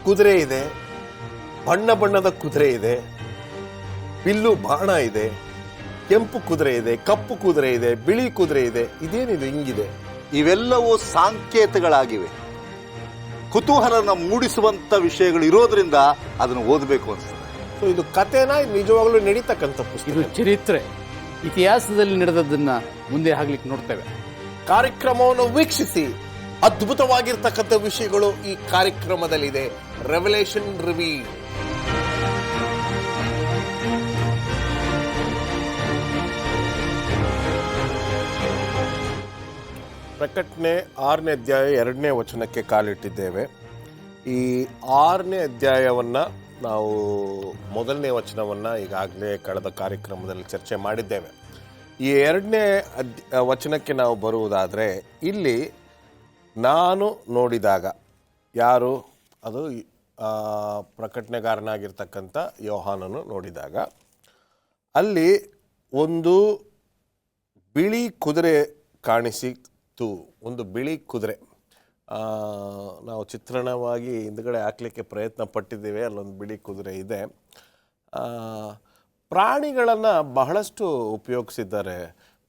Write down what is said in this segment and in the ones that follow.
ಕುದುರೆ ಇದೆ, ಬಣ್ಣ ಬಣ್ಣದ ಕುದುರೆ ಇದೆ, ಬಿಲ್ಲು ಬಾಣ ಇದೆ, ಕೆಂಪು ಕುದುರೆ ಇದೆ, ಕಪ್ಪು ಕುದುರೆ ಇದೆ, ಬಿಳಿ ಕುದುರೆ ಇದೆ. ಇದೇನಿದೆ ಹಿಂಗಿದೆ? ಇವೆಲ್ಲವೂ ಸಾಂಕೇತಗಳಾಗಿವೆ. ಕುತೂಹಲನ ಮೂಡಿಸುವಂತ ವಿಷಯಗಳು ಇರೋದ್ರಿಂದ ಅದನ್ನು ಓದಬೇಕು ಅನ್ಸ್ತದೆ. ಸೊ ಇದು ಕಥೆನ ನಿಜವಾಗ್ಲೂ ನಡೀತಕ್ಕಂಥ ಪುಸ್ತಕ. ಇದು ಚರಿತ್ರೆ, ಇತಿಹಾಸದಲ್ಲಿ ನಡೆದದ್ದನ್ನ ಮುಂದೆ ಹಾಕ್ಲಿಕ್ಕೆ ನೋಡ್ತೇವೆ. ಕಾರ್ಯಕ್ರಮವನ್ನು ವೀಕ್ಷಿಸಿ. ಅದ್ಭುತವಾಗಿರ್ತಕ್ಕಂಥ ವಿಷಯಗಳು ಈ ಕಾರ್ಯಕ್ರಮದಲ್ಲಿದೆ. Revelation reveal. ಪ್ರಕಟಣೆ 6ನೇ ಅಧ್ಯಾಯ 2ನೇ ವಚನಕ್ಕೆ ಕಾಲಿಟ್ಟಿದ್ದೇವೆ. ಈ 6ನೇ ಅಧ್ಯಾಯವನ್ನು ನಾವು 1ನೇ ವಚನವನ್ನು ಈಗಾಗಲೇ ಕಳೆದ ಕಾರ್ಯಕ್ರಮದಲ್ಲಿ ಚರ್ಚೆ ಮಾಡಿದ್ದೇವೆ. ಈ 2ನೇ ವಚನಕ್ಕೆ ನಾವು ಬರುವುದಾದರೆ, ಇಲ್ಲಿ ನಾನು ನೋಡಿದಾಗ, ಯಾರು ಅದು ಪ್ರಕಟಣೆಗಾರನಾಗಿರ್ತಕ್ಕಂಥ ಯೋಹಾನನು ನೋಡಿದಾಗ, ಅಲ್ಲಿ ಒಂದು ಬಿಳಿ ಕುದುರೆ ಕಾಣಿಸಿತು. ಒಂದು ಬಿಳಿ ಕುದುರೆ. ನಾವು ಚಿತ್ರಣವಾಗಿ ಹಿಂದ್ಗಡೆ ಹಾಕಲಿಕ್ಕೆ ಪ್ರಯತ್ನ ಪಟ್ಟಿದ್ದೇವೆ. ಅಲ್ಲೊಂದು ಬಿಳಿ ಕುದುರೆ ಇದೆ. ಪ್ರಾಣಿಗಳನ್ನು ಬಹಳಷ್ಟು ಉಪಯೋಗಿಸಿದ್ದಾರೆ.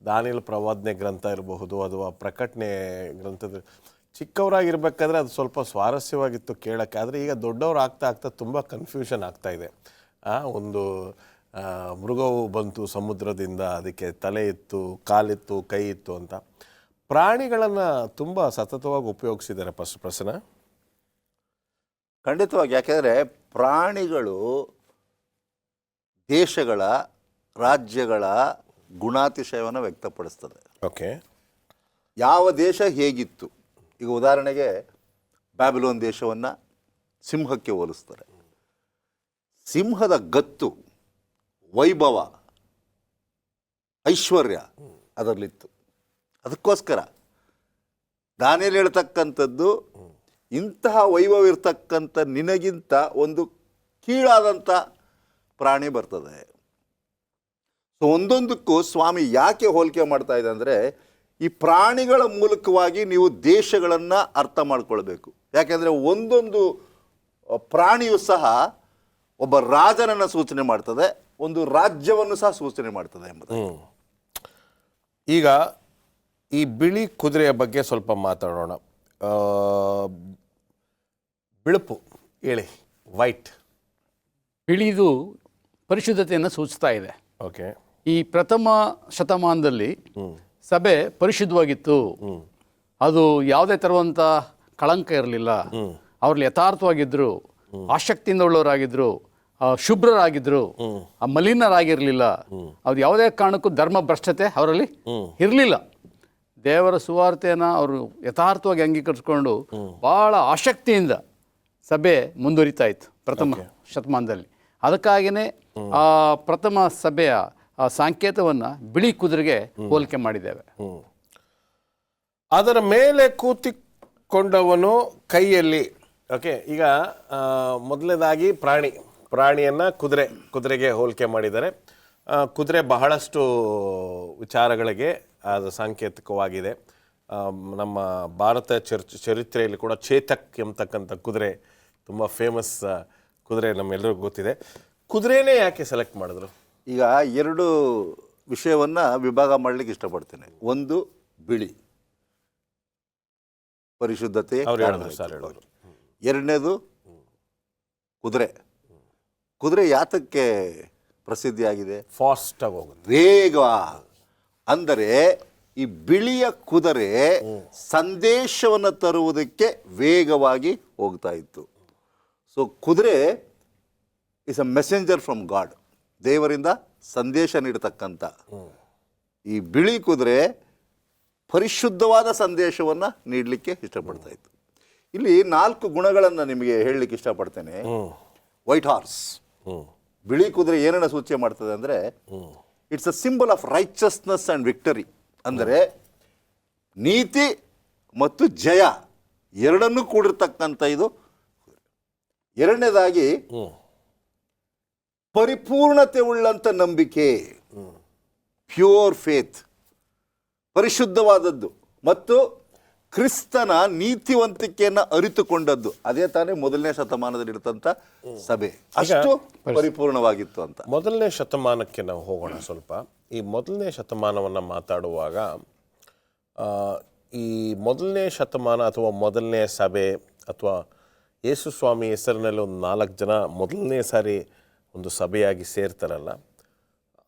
ದಾನಿಯೇಲ ಪ್ರವಾದನೆ ಗ್ರಂಥ ಇರಬಹುದು ಅಥವಾ ಪ್ರಕಟಣೆ ಗ್ರಂಥದ. ಚಿಕ್ಕವರಾಗಿರ್ಬೇಕಾದ್ರೆ ಅದು ಸ್ವಲ್ಪ ಸ್ವಾರಸ್ಯವಾಗಿತ್ತು ಕೇಳೋಕ್ಕೆ. ಆದರೆ ಈಗ ದೊಡ್ಡವರು ಆಗ್ತಾ ತುಂಬ ಕನ್ಫ್ಯೂಷನ್ ಆಗ್ತಾ ಇದೆ. ಒಂದು ಮೃಗವು ಬಂತು ಸಮುದ್ರದಿಂದ, ಅದಕ್ಕೆ ತಲೆ ಇತ್ತು, ಕಾಲಿತ್ತು, ಕೈ ಇತ್ತು ಅಂತ. ಪ್ರಾಣಿಗಳನ್ನು ತುಂಬ ಸತತವಾಗಿ ಉಪಯೋಗಿಸಿದ್ದಾರೆ ಪ್ರಸನ್ನ. ಖಂಡಿತವಾಗಿ. ಯಾಕೆಂದರೆ ಪ್ರಾಣಿಗಳು ದೇಶಗಳ, ರಾಜ್ಯಗಳ ಗುಣಾತಿಶಯವನ್ನು ವ್ಯಕ್ತಪಡಿಸ್ತದೆ. ಓಕೆ. ಯಾವ ದೇಶ ಹೇಗಿತ್ತು, ಈಗ ಉದಾಹರಣೆಗೆ ಬ್ಯಾಬಿಲೋನ್ ದೇಶವನ್ನು ಸಿಂಹಕ್ಕೆ ಹೋಲಿಸ್ತಾರೆ. ಸಿಂಹದ ಗತ್ತು, ವೈಭವ, ಐಶ್ವರ್ಯ ಅದರಲ್ಲಿತ್ತು. ಅದಕ್ಕೋಸ್ಕರ ದಾನಿಯೇಲ ಹೇಳ್ತಕ್ಕಂಥದ್ದು, ಇಂತಹ ವೈಭವ ಇರ್ತಕ್ಕಂಥ ನಿನಗಿಂತ ಒಂದು ಕೀಳಾದಂಥ ಪ್ರಾಣಿ ಬರ್ತದೆ. ಸೊ ಒಂದೊಂದಕ್ಕೂ ಸ್ವಾಮಿ ಯಾಕೆ ಹೋಲಿಕೆ ಮಾಡ್ತಾ ಇದೆ ಅಂದರೆ, ಈ ಪ್ರಾಣಿಗಳ ಮೂಲಕವಾಗಿ ನೀವು ದೇಶಗಳನ್ನು ಅರ್ಥ ಮಾಡ್ಕೊಳ್ಬೇಕು. ಯಾಕೆಂದರೆ ಒಂದೊಂದು ಪ್ರಾಣಿಯು ಸಹ ಒಬ್ಬ ರಾಜನನ್ನು ಸೂಚನೆ ಮಾಡ್ತದೆ, ಒಂದು ರಾಜ್ಯವನ್ನು ಸಹ ಸೂಚನೆ ಮಾಡ್ತದೆ ಎಂಬುದು. ಈಗ ಈ ಬಿಳಿ ಕುದುರೆಯ ಬಗ್ಗೆ ಸ್ವಲ್ಪ ಮಾತಾಡೋಣ. ಬಿಳುಪು ಹೇಳಿ. ವೈಟ್, ಬಿಳಿದು ಪರಿಶುದ್ಧತೆಯನ್ನು ಸೂಚಿಸ್ತಾ ಇದೆ. ಓಕೆ. ಈ ಪ್ರಥಮ ಶತಮಾನದಲ್ಲಿ ಸಭೆ ಪರಿಶುದ್ಧವಾಗಿತ್ತು. ಅದು ಯಾವುದೇ ತರುವಂಥ ಕಳಂಕ ಇರಲಿಲ್ಲ. ಅವ್ರಲ್ಲಿ ಯಥಾರ್ಥವಾಗಿದ್ದರು, ಆಸಕ್ತಿಯಿಂದ ಉಳ್ಳವರಾಗಿದ್ದರು, ಶುಭ್ರರಾಗಿದ್ದರು, ಮಲಿನರಾಗಿರಲಿಲ್ಲ. ಅದು ಯಾವುದೇ ಕಾರಣಕ್ಕೂ ಧರ್ಮ ಭ್ರಷ್ಟತೆ ಅವರಲ್ಲಿ ಇರಲಿಲ್ಲ. ದೇವರ ಸುವಾರ್ತೆಯನ್ನು ಅವರು ಯಥಾರ್ಥವಾಗಿ ಅಂಗೀಕರಿಸಿಕೊಂಡು ಭಾಳ ಆಸಕ್ತಿಯಿಂದ ಸಭೆ ಮುಂದುವರಿತಾ ಇತ್ತು ಪ್ರಥಮ ಶತಮಾನದಲ್ಲಿ. ಅದಕ್ಕಾಗಿಯೇ ಆ ಪ್ರಥಮ ಸಭೆಯ ಆ ಸಂಕೇತವನ್ನು ಬಿಳಿ ಕುದುರೆಗೆ ಹೋಲಿಕೆ ಮಾಡಿದ್ದೇವೆ. ಅದರ ಮೇಲೆ ಕೂತಿಕೊಂಡವನು ಕೈಯಲ್ಲಿ. ಓಕೆ. ಈಗ ಮೊದಲನೇದಾಗಿ ಪ್ರಾಣಿಯನ್ನು ಕುದುರೆಗೆ ಹೋಲಿಕೆ ಮಾಡಿದ್ದಾರೆ. ಕುದುರೆ ಬಹಳಷ್ಟು ವಿಚಾರಗಳಿಗೆ ಅದು ಸಾಂಕೇತಿಕವಾಗಿದೆ. ನಮ್ಮ ಭಾರತ ಚರಿತ್ರೆಯಲ್ಲಿ ಕೂಡ ಚೇತಕ್ ಎಂಬತಕ್ಕಂಥ ಕುದುರೆ ತುಂಬ ಫೇಮಸ್ ಕುದುರೆ, ನಮ್ಮೆಲ್ಲರಿಗೂ ಗೊತ್ತಿದೆ. ಕುದುರೆನೇ ಯಾಕೆ ಸೆಲೆಕ್ಟ್ ಮಾಡಿದ್ರು? ಈಗ ಎರಡು ವಿಷಯವನ್ನು ವಿಭಾಗ ಮಾಡಲಿಕ್ಕೆ ಇಷ್ಟಪಡ್ತೇನೆ. ಒಂದು ಬಿಳಿ ಪರಿಶುದ್ಧತೆ, ಎರಡನೇದು ಕುದುರೆ ಯಾತಕ್ಕೆ ಪ್ರಸಿದ್ಧಿಯಾಗಿದೆ? ಫಾಸ್ಟ್ ಆಗಿ ಹೋಗುತ್ತೆ, ವೇಗ. ಅಂದರೆ ಈ ಬಿಳಿಯ ಕುದುರೆ ಸಂದೇಶವನ್ನು ತರುವುದಕ್ಕೆ ವೇಗವಾಗಿ ಹೋಗ್ತಾ ಇತ್ತು. ಸೊ ಕುದುರೆ is a messenger from god, ದೇವರಿಂದ ಸಂದೇಶ ನೀಡತಕ್ಕಂಥ. ಈ ಬಿಳಿ ಕುದುರೆ ಪರಿಶುದ್ಧವಾದ ಸಂದೇಶವನ್ನು ನೀಡಲಿಕ್ಕೆ ಇಷ್ಟಪಡ್ತಾ ಇತ್ತು. ಇಲ್ಲಿ 4 ಗುಣಗಳನ್ನು ನಿಮಗೆ ಹೇಳಲಿಕ್ಕೆ ಇಷ್ಟಪಡ್ತೇನೆ. ವೈಟ್ ಹಾರ್ಸ್, ಬಿಳಿ ಕುದುರೆ ಏನನ್ನ ಸೂಚನೆ ಮಾಡ್ತದೆ ಅಂದರೆ, it's a symbol of righteousness and victory. ಅಂದರೆ ನೀತಿ ಮತ್ತು ಜಯ ಎರಡನ್ನೂ ಕೂಡಿರ್ತಕ್ಕಂಥ ಇದು. ಎರಡನೇದಾಗಿ ಪರಿಪೂರ್ಣತೆ ಉಳ್ಳಂಥ ನಂಬಿಕೆ, ಪ್ಯೂರ್ ಫೇತ್, ಪರಿಶುದ್ಧವಾದದ್ದು ಮತ್ತು ಕ್ರಿಸ್ತನ ನೀತಿವಂತಿಕೆಯನ್ನು ಅರಿತುಕೊಂಡದ್ದು. ಅದೇ ತಾನೇ ಮೊದಲನೇ ಶತಮಾನದಲ್ಲಿ ಇರ್ತಂಥ ಸಭೆ, ಅಷ್ಟು ಪರಿಪೂರ್ಣವಾಗಿತ್ತು ಅಂತ. ಮೊದಲನೇ ಶತಮಾನಕ್ಕೆ ನಾವು ಹೋಗೋಣ ಸ್ವಲ್ಪ. ಈ ಮೊದಲನೇ ಶತಮಾನವನ್ನು ಮಾತಾಡುವಾಗ ಈ ಮೊದಲನೇ ಶತಮಾನ ಅಥವಾ ಮೊದಲನೇ ಸಭೆ ಅಥವಾ ಯೇಸು ಸ್ವಾಮಿ ಹೆಸರಿನಲ್ಲಿ ಒಂದು 4 ಜನ ಮೊದಲನೇ ಸಾರಿ ಒಂದು ಸಭೆಯಾಗಿ ಸೇರ್ತಾರಲ್ಲ,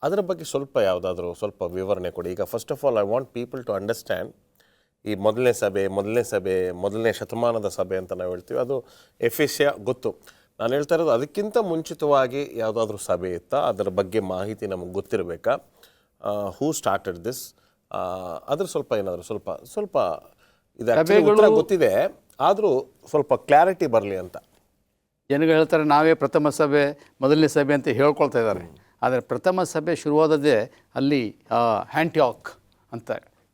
ಅದರ ಬಗ್ಗೆ ಸ್ವಲ್ಪ ಯಾವುದಾದ್ರೂ ಸ್ವಲ್ಪ ವಿವರಣೆ ಕೊಡಿ. ಈಗ first of all I want people to understand ಈ ಮೊದಲನೇ ಮೊದಲನೇ ಶತಮಾನದ ಸಭೆ ಅಂತ ನಾವು ಹೇಳ್ತೀವಿ, ಅದು ಎಫೆಸ್ಯ ಗೊತ್ತು. ನಾನು ಹೇಳ್ತಾ ಇರೋದು ಅದಕ್ಕಿಂತ ಮುಂಚಿತವಾಗಿ ಯಾವುದಾದ್ರೂ ಸಭೆ ಇತ್ತಾ, ಅದರ ಬಗ್ಗೆ ಮಾಹಿತಿ ನಮಗೆ ಗೊತ್ತಿರಬೇಕಾ, ಹೂ ಸ್ಟಾರ್ಟೆಡ್ ದಿಸ್, ಅದ್ರ ಸ್ವಲ್ಪ ಏನಾದರೂ ಸ್ವಲ್ಪ ಇದು ಉತ್ತರ ಗೊತ್ತಿದೆ, ಆದರೂ ಸ್ವಲ್ಪ ಕ್ಲಾರಿಟಿ ಬರಲಿ ಅಂತ. ಜನಗಳು ಹೇಳ್ತಾರೆ ನಾವೇ ಪ್ರಥಮ ಸಭೆ ಮೊದಲನೇ ಸಭೆ ಅಂತ ಹೇಳ್ಕೊಳ್ತಾ ಇದ್ದಾರೆ. ಆದರೆ ಪ್ರಥಮ ಸಭೆ ಶುರುವಾದದ್ದೇ ಅಲ್ಲಿ ಆಂಟಿಯಾಕ್ ಅಂತ,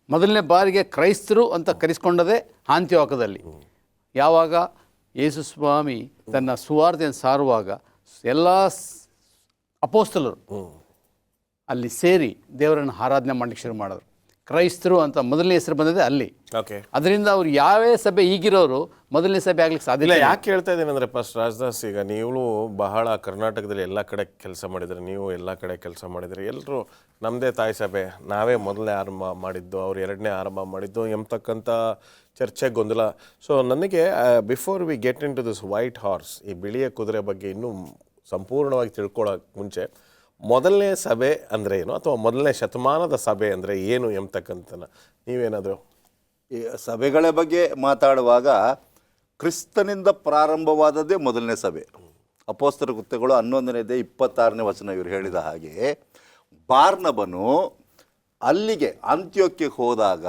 ಮೊದಲನೇ ಬಾರಿಗೆ ಕ್ರೈಸ್ತರು ಅಂತ ಕರೆಸ್ಕೊಂಡದೇ ಆಂಟಿಯಾಕದಲ್ಲಿ. ಯಾವಾಗ ಯೇಸು ಸ್ವಾಮಿ ತನ್ನ ಸುವಾರ್ತೆಯನ್ನು ಸಾರುವಾಗ ಎಲ್ಲ ಅಪೋಸ್ತಲರು ಅಲ್ಲಿ ಸೇರಿ ದೇವರನ್ನು ಆರಾಧನೆ ಮಾಡಲಿಕ್ಕೆ ಶುರು ಮಾಡಿದ್ರು. ಕ್ರೈಸ್ತರು ಅಂತ ಮೊದಲನೇ ಹೆಸರು ಬಂದಿದೆ ಅಲ್ಲಿ. ಓಕೆ, ಅದರಿಂದ ಅವ್ರು ಯಾವೇ ಸಭೆ ಈಗಿರೋರು ಮೊದಲನೇ ಸಭೆ ಆಗ್ಲಿಕ್ಕೆ ಸಾಧ್ಯ ಇಲ್ಲ. ಯಾಕೆ ಹೇಳ್ತಾ ಇದ್ದೀನಿ ಅಂದರೆ ಫಸ್ಟ್ ರಾಜದಾಸ್, ಈಗ ನೀವು ಬಹಳ ಕರ್ನಾಟಕದಲ್ಲಿ ಎಲ್ಲ ಕಡೆ ಕೆಲಸ ಮಾಡಿದ್ರಿ, ನೀವು ಎಲ್ಲ ಕಡೆ ಕೆಲಸ ಮಾಡಿದ್ರಿ, ಎಲ್ಲರೂ ನಮ್ಮದೇ ತಾಯಿ ಸಭೆ, ನಾವೇ ಮೊದಲನೇ ಆರಂಭ ಮಾಡಿದ್ದು, ಅವ್ರು ಎರಡನೇ ಆರಂಭ ಮಾಡಿದ್ದು ಎಂಬತಕ್ಕಂಥ ಚರ್ಚೆ ಗೊಂದಲ. ಸೊ ನನಗೆ before we get into this white horse, ಈ ಬಿಳಿಯ ಕುದುರೆ ಬಗ್ಗೆ ಇನ್ನೂ ಸಂಪೂರ್ಣವಾಗಿ ತಿಳ್ಕೊಳ್ಳೋಕೆ ಮುಂಚೆ ಮೊದಲನೇ ಸಭೆ ಅಂದರೆ ಏನು, ಅಥವಾ ಮೊದಲನೇ ಶತಮಾನದ ಸಭೆ ಅಂದರೆ ಏನು ಎಂಬತಕ್ಕಂಥ ನೀವೇನಾದರೂ ಈ ಸಭೆಗಳ ಬಗ್ಗೆ ಮಾತಾಡುವಾಗ ಕ್ರಿಸ್ತನಿಂದ ಪ್ರಾರಂಭವಾದದ್ದೇ ಮೊದಲನೇ ಸಭೆ. ಅಪೊಸ್ತಲರ ಕೃತ್ಯಗಳು 11ನೇ ಅಧ್ಯಾಯ 26ನೇ ವಚನ ಇವರು ಹೇಳಿದ ಹಾಗೆ, ಬಾರ್ನಬನು ಅಲ್ಲಿಗೆ ಅಂತ್ಯೋಕ್ಯಕ್ಕೆ ಹೋದಾಗ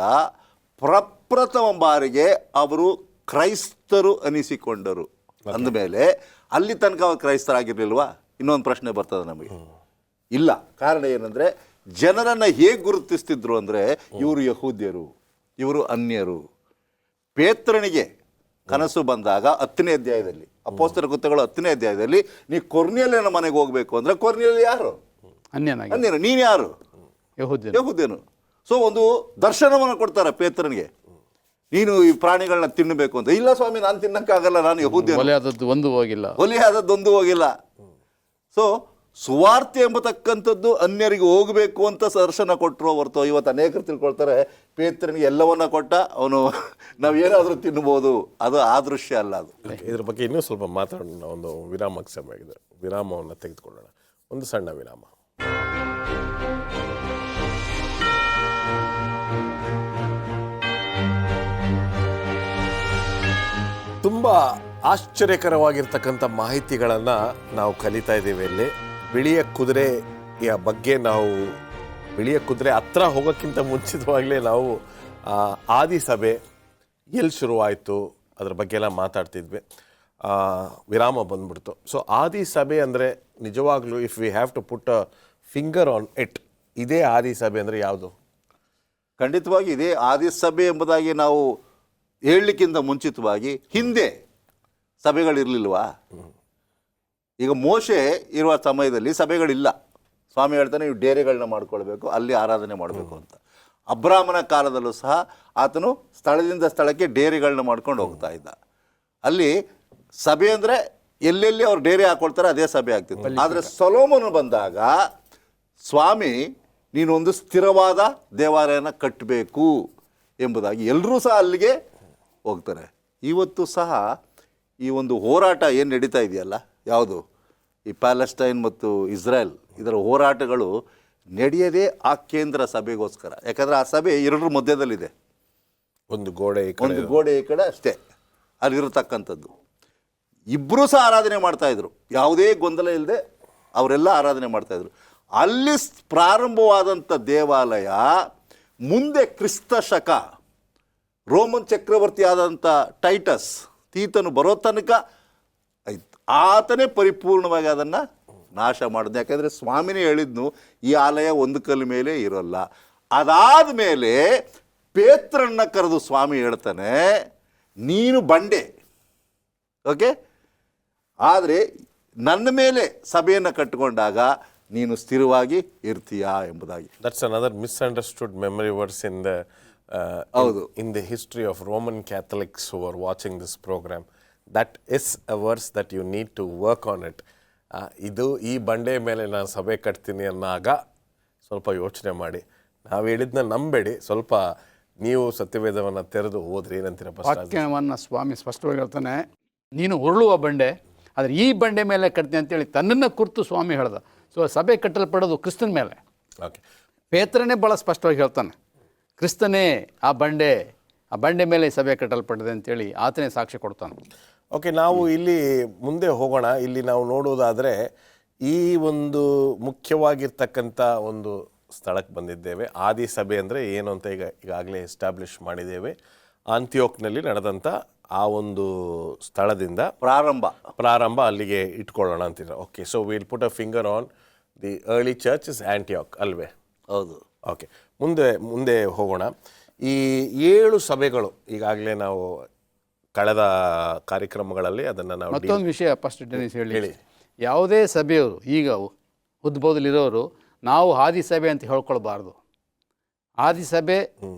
ಪ್ರಪ್ರಥಮ ಬಾರಿಗೆ ಅವರು ಕ್ರೈಸ್ತರು ಅನಿಸಿಕೊಂಡರು. ಅಂದಮೇಲೆ ಅಲ್ಲಿ ತನಕ ಅವರು ಕ್ರೈಸ್ತರಾಗಿರ್ಲಿಲ್ವಾ? ಇನ್ನೊಂದು ಪ್ರಶ್ನೆ ಬರ್ತದೆ ನಮಗೆ. ಇಲ್ಲ. ಕಾರಣ ಏನಂದರೆ, ಜನರನ್ನು ಹೇಗೆ ಗುರುತಿಸ್ತಿದ್ರು ಅಂದರೆ, ಇವರು ಯಹೂದ್ಯರು, ಇವರು ಅನ್ಯರು. ಪೇತ್ರನಿಗೆ ಕನಸು ಬಂದಾಗ 10ನೇ ಅಧ್ಯಾಯದಲ್ಲಿ, ಅಪೊಸ್ತಲರ ಕೃತ್ಯಗಳು 10ನೇ ಅಧ್ಯಾಯದಲ್ಲಿ, ನೀ ಕೊರ್ನೇಲಿಯನ ಮನೆಗೆ ಹೋಗಬೇಕು ಅಂದರೆ, ಕೊರ್ನೇಲಿಯ ಯಾರು? ಅನ್ಯನು. ನೀನು ಯಾರು? ಯಹೂದ್ಯನು. ಸೊ ಒಂದು ದರ್ಶನವನ್ನು ಕೊಡ್ತಾರೆ ಪೇತ್ರನಿಗೆ, ನೀನು ಈ ಪ್ರಾಣಿಗಳನ್ನ ತಿನ್ನಬೇಕು ಅಂತ. ಇಲ್ಲ ಸ್ವಾಮಿ, ನಾನು ತಿನ್ನಕ್ಕಾಗಲ್ಲ, ನಾನು ಯಹೂದ್ಯನು, ಹೊಲಿಯಾದದ್ದೊಂದು ಹೋಗಿಲ್ಲ. ಸೊ ಸುವಾರ್ತೆ ಎಂಬತಕ್ಕಂಥದ್ದು ಅನ್ಯರಿಗೆ ಹೋಗಬೇಕು ಅಂತ ದರ್ಶನ ಕೊಟ್ಟರು ಹೊರತು, ಇವತ್ತು ಅನೇಕರು ತಿಳ್ಕೊಳ್ತಾರೆ ಪೇತ್ರನಿಗೆ ಎಲ್ಲವನ್ನ ಕೊಟ್ಟ ಅವನು ನಾವೇನಾದರೂ ತಿನ್ಬೋದು, ಅದು ಆ ದೃಶ್ಯ ಅಲ್ಲ. ಅದು ಇದ್ರ ಬಗ್ಗೆ ಇನ್ನೂ ಸ್ವಲ್ಪ ಮಾತಾಡೋಣ. ಒಂದು ವಿರಾಮಕ್ಕೆ ಸಮಯವಾಗಿದೆ, ವಿರಾಮವನ್ನು ತೆಗೆದುಕೊಳ್ಳೋಣ, ಒಂದು ಸಣ್ಣ ವಿರಾಮ. ತುಂಬ ಆಶ್ಚರ್ಯಕರವಾಗಿರ್ತಕ್ಕಂಥ ಮಾಹಿತಿಗಳನ್ನು ನಾವು ಕಲಿತಾ ಇದ್ದೀವಿ ಇಲ್ಲಿ. ಬಿಳಿಯ ಕುದುರೆಯ ಬಗ್ಗೆ ನಾವು, ಬಿಳಿಯ ಕುದುರೆ ಹತ್ರ ಹೋಗೋಕ್ಕಿಂತ ಮುಂಚಿತವಾಗಲೇ ನಾವು ಆದಿ ಸಭೆ ಎಲ್ಲಿ ಶುರುವಾಯಿತು ಅದ್ರ ಬಗ್ಗೆ ಎಲ್ಲ ಮಾತಾಡ್ತಿದ್ವಿ. ವಿರಾಮ ಬಂದ್ಬಿಡ್ತು. ಸೊ ಆದಿ ಸಭೆ ಅಂದರೆ ನಿಜವಾಗ್ಲೂ if we have to put a finger on it, ಇದೇ ಆದಿ ಸಭೆ ಅಂದರೆ ಯಾವುದು? ಖಂಡಿತವಾಗಿ ಇದೇ ಆದಿ ಸಭೆ ಎಂಬುದಾಗಿ ನಾವು ಹೇಳಲಿಕ್ಕಿಂತ ಮುಂಚಿತವಾಗಿ ಹಿಂದೆ ಸಭೆಗಳಿರಲಿಲ್ವಾ? ಈಗ ಮೋಶೆ ಇರುವ ಸಮಯದಲ್ಲಿ ಸಭೆಗಳಿಲ್ಲ. ಸ್ವಾಮಿ ಹೇಳ್ತಾನೆ, ನೀವು ಡೇರೆಗಳನ್ನ ಮಾಡ್ಕೊಳ್ಬೇಕು, ಅಲ್ಲಿ ಆರಾಧನೆ ಮಾಡಬೇಕು ಅಂತ. ಅಬ್ರಾಮನ ಕಾಲದಲ್ಲೂ ಸಹ ಆತನು ಸ್ಥಳದಿಂದ ಸ್ಥಳಕ್ಕೆ ಡೇರೆಗಳನ್ನ ಮಾಡ್ಕೊಂಡು ಹೋಗ್ತಾ ಇದ್ದ. ಅಲ್ಲಿ ಸಭೆ ಅಂದರೆ ಎಲ್ಲೆಲ್ಲಿ ಅವ್ರು ಡೇರೆ ಹಾಕೊಳ್ತಾರೆ ಅದೇ ಸಭೆ ಆಗ್ತಿತ್ತು. ಆದರೆ ಸೊಲೊಮೋನ ಬಂದಾಗ ಸ್ವಾಮಿ, ನೀನೊಂದು ಸ್ಥಿರವಾದ ದೇವಾಲಯನ ಕಟ್ಟಬೇಕು ಎಂಬುದಾಗಿ ಎಲ್ಲರೂ ಸಹ ಅಲ್ಲಿಗೆ ಹೋಗ್ತಾರೆ. ಇವತ್ತು ಸಹ ಈ ಒಂದು ಹೋರಾಟ ಏನು ನಡೀತಾ ಇದೆಯಲ್ಲ, ಯಾವುದು ಈ ಪ್ಯಾಲೆಸ್ಟೈನ್ ಮತ್ತು ಇಸ್ರೇಲ್, ಇದರ ಹೋರಾಟಗಳು ನಡೆಯದೇ ಆ ಕೇಂದ್ರ ಸಭೆಗೋಸ್ಕರ. ಯಾಕಂದರೆ ಆ ಸಭೆ ಎರಡರ ಮಧ್ಯದಲ್ಲಿದೆ. ಒಂದು ಗೋಡೆ ಈ ಕಡೆ ಅಷ್ಟೇ ಅಲ್ಲಿರತಕ್ಕಂಥದ್ದು. ಇಬ್ಬರೂ ಸಹ ಆರಾಧನೆ ಮಾಡ್ತಾಯಿದ್ರು, ಯಾವುದೇ ಗೊಂದಲ ಇಲ್ಲದೆ ಅವರೆಲ್ಲ ಆರಾಧನೆ ಮಾಡ್ತಾಯಿದ್ರು. ಅಲ್ಲಿ ಪ್ರಾರಂಭವಾದಂಥ ದೇವಾಲಯ ಮುಂದೆ ಕ್ರಿಸ್ತ ಶಕ ರೋಮನ್ ಚಕ್ರವರ್ತಿ ಆದಂಥ ಟೈಟಸ್ ತೀತನು ಬರೋ ತನಕ ಆತನೇ ಪರಿಪೂರ್ಣವಾಗಿ ಅದನ್ನು ನಾಶ ಮಾಡಿದ್ನು. ಯಾಕೆಂದರೆ ಸ್ವಾಮಿನೇ ಹೇಳಿದ್ನು, ಈ ಆಲಯ ಒಂದು ಕಲ್ಲು ಮೇಲೆ ಇರೋಲ್ಲ. ಅದಾದ ಮೇಲೆ ಪೇತ್ರನ್ನ ಕರೆದು ಸ್ವಾಮಿ ಹೇಳ್ತಾನೆ, ನೀನು ಬಂಡೆ, ಓಕೆ, ಆದರೆ ನನ್ನ ಮೇಲೆ ಸಭೆಯನ್ನು ಕಟ್ಟಿಕೊಂಡಾಗ ನೀನು ಸ್ಥಿರವಾಗಿ ಇರ್ತೀಯಾ ಎಂಬುದಾಗಿ. That's another misunderstood memory words in the in the history of Roman Catholics who are watching this program, that is a verse that you need to work on it. ಇದು ಈ ಬಂಡೆ ಮೇಲೆ ನಾನು ಸಭೆ ಕಟ್ತೀನಿ ಅನ್ನೋವಾಗ ಸ್ವಲ್ಪ ಯೋಚನೆ ಮಾಡಿ. ನಾವು ಹೇಳಿದ್ನ ನಂಬೇಡಿ, ಸ್ವಲ್ಪ ನೀವು ಸತ್ಯವೇದವನ್ನು ತೆರೆದು ಓದ್ರಿ. ಏನಂತೀರ ಪಾಸ್ಟರ್? ವಾಕ್ಯವನ್ನು ಸ್ವಾಮಿ ಸ್ಪಷ್ಟವಾಗಿ ಹೇಳ್ತಾನೆ, ನೀನು ಉರುಳುವ ಬಂಡೆ, ಆದರೆ ಈ ಬಂಡೆ ಮೇಲೆ ಕಟ್ತೀನಿ ಅಂತೇಳಿ ತನ್ನನ್ನು ಕುರಿತು ಸ್ವಾಮಿ ಹೇಳ್ದ. ಸೊ ಸಭೆ ಕಟ್ಟಲ್ಪಡೋದು ಕ್ರಿಸ್ತನ ಮೇಲೆ. ಓಕೆ, ಪೇತ್ರನೇ ಭಾಳ ಸ್ಪಷ್ಟವಾಗಿ ಹೇಳ್ತಾನೆ, ಕ್ರಿಸ್ತನೇ ಆ ಬಂಡೆ ಮೇಲೆ ಸಭೆ ಕಟ್ಟಲ್ಪಟ್ಟಿದೆ ಅಂತೇಳಿ ಆತನೇ ಸಾಕ್ಷಿ ಕೊಡ್ತಾನೆ. ಓಕೆ, ನಾವು ಇಲ್ಲಿ ಮುಂದೆ ಹೋಗೋಣ. ಇಲ್ಲಿ ನಾವು ನೋಡುವುದಾದರೆ ಈ ಒಂದು ಮುಖ್ಯವಾಗಿರ್ತಕ್ಕಂಥ ಒಂದು ಸ್ಥಳಕ್ಕೆ ಬಂದಿದ್ದೇವೆ. ಆದಿ ಸಭೆ ಅಂದರೆ ಏನು ಅಂತ ಈಗಾಗಲೇ ಎಸ್ಟಾಬ್ಲಿಷ್ ಮಾಡಿದ್ದೇವೆ. ಆಂತಿಯೋಕ್ನಲ್ಲಿ ನಡೆದಂಥ ಆ ಒಂದು ಸ್ಥಳದಿಂದ ಪ್ರಾರಂಭ ಅಲ್ಲಿಗೆ ಇಟ್ಕೊಳ್ಳೋಣ ಅಂತಿದ್ರೆ. Okay, so will put a finger on the early church is Antioch ಅಲ್ವೇ? ಹೌದು. ಓಕೆ, ಮುಂದೆ ಹೋಗೋಣ. ಈ 7 ಸಭೆಗಳು ಈಗಾಗಲೇ ನಾವು ಕಳೆದ ಕಾರ್ಯಕ್ರಮಗಳಲ್ಲಿ ಅದನ್ನು ನಾವು ಮತ್ತೊಂದು ವಿಷಯ ಫಸ್ಟ್ ಡೆನಿಸ್ ಹೇಳಿ. ಯಾವುದೇ ಸಭೆಯವರು ಈಗ ಉದ್ಭವದಲ್ಲಿರೋರು ನಾವು ಆದಿ ಸಭೆ ಅಂತ ಹೇಳ್ಕೊಳ್ಬಾರ್ದು. ಆದಿ ಸಭೆ